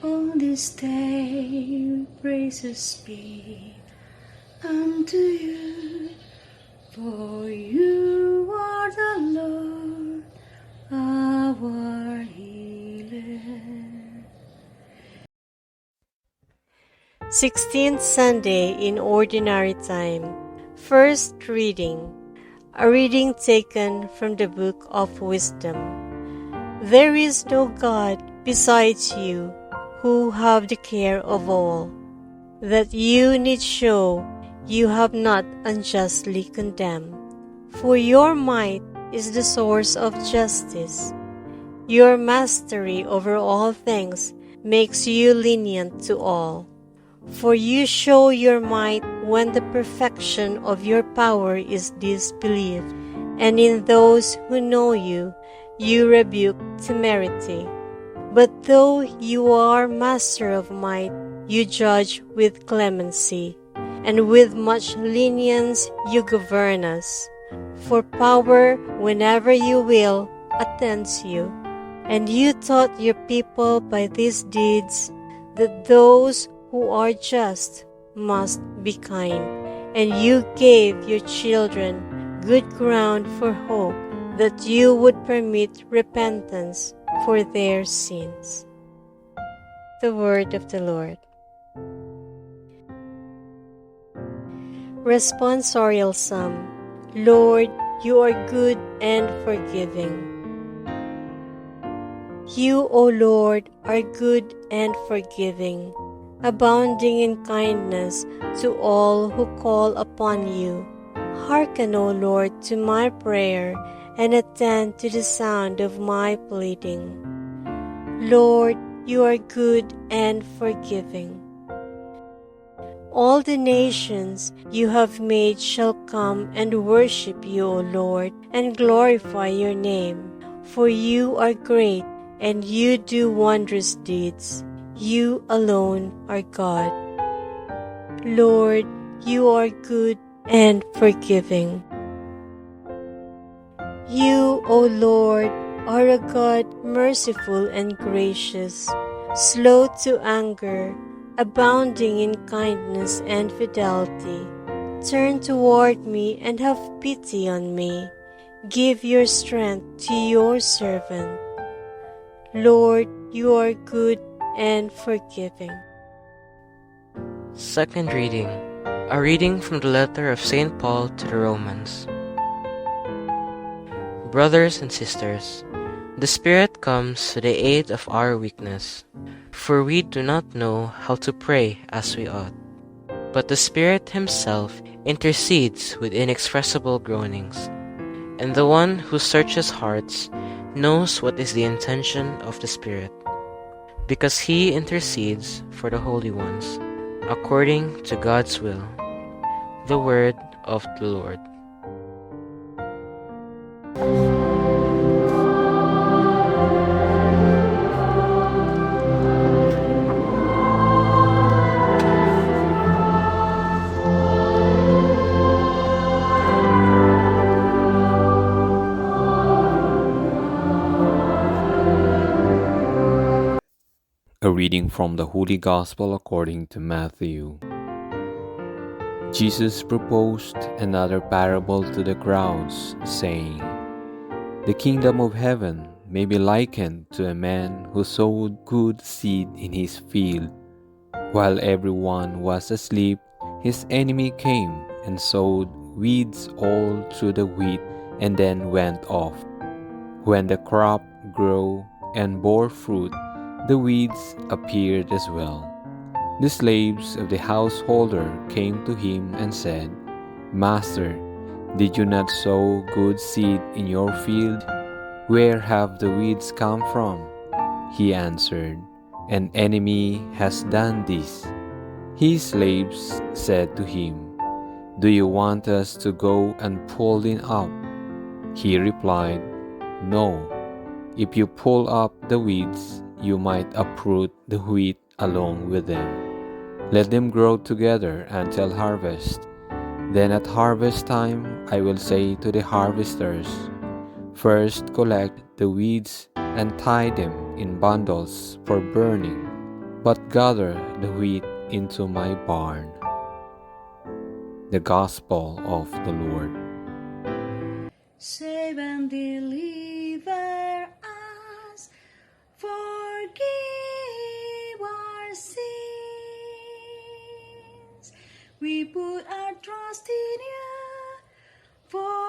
On this day praises be unto you, for you are the Lord, our healer. 16th Sunday in Ordinary Time. First reading. A reading taken from the Book of Wisdom. There is no God besides you, who have the care of all, that you need show you have not unjustly condemned. For your might is the source of justice. Your mastery over all things makes you lenient to all. For you show your might when the perfection of your power is disbelieved, and in those who know you, you rebuke temerity. But though you are master of might, you judge with clemency, and with much lenience you govern us. For power, whenever you will, attends you. And you taught your people by these deeds that those who are just must be kind, and you gave your children good ground for hope, that you would permit repentance for their sins. The word of the Lord. Responsorial Psalm. Lord, you are good and forgiving. You, O Lord, are good and forgiving, abounding in kindness to all who call upon you. Hearken, O Lord, to my prayer, and attend to the sound of my pleading. Lord, you are good and forgiving. All the nations you have made shall come and worship you, O Lord, and glorify your name. For you are great, and you do wondrous deeds. You alone are God. Lord, you are good and forgiving. You, O Lord, are a God merciful and gracious, slow to anger, abounding in kindness and fidelity. Turn toward me and have pity on me. Give your strength to your servant. Lord, you are good and forgiving. Second reading. A reading from the letter of St. Paul to the Romans. Brothers and sisters, the Spirit comes to the aid of our weakness, for we do not know how to pray as we ought. But the Spirit Himself intercedes with inexpressible groanings, and the one who searches hearts knows what is the intention of the Spirit, because He intercedes for the holy ones, according to God's will. The word of the Lord. A reading from the Holy Gospel according to Matthew. Jesus proposed another parable to the crowds, saying, "The kingdom of heaven may be likened to a man who sowed good seed in his field. While everyone was asleep, his enemy came and sowed weeds all through the wheat and then went off. When the crop grew and bore fruit, the weeds appeared as well. The slaves of the householder came to him and said, 'Master, did you not sow good seed in your field? Where have the weeds come from?' He answered, 'An enemy has done this.' His slaves said to him, 'Do you want us to go and pull them up?' He replied, 'No. If you pull up the weeds, you might uproot the wheat along with them. Let them grow together until harvest. Then at harvest time I will say to the harvesters, first collect the weeds and tie them in bundles for burning, but gather the wheat into my barn. The Gospel of the Lord. Save and deliver us, forgive our sins. We put our trust in you, for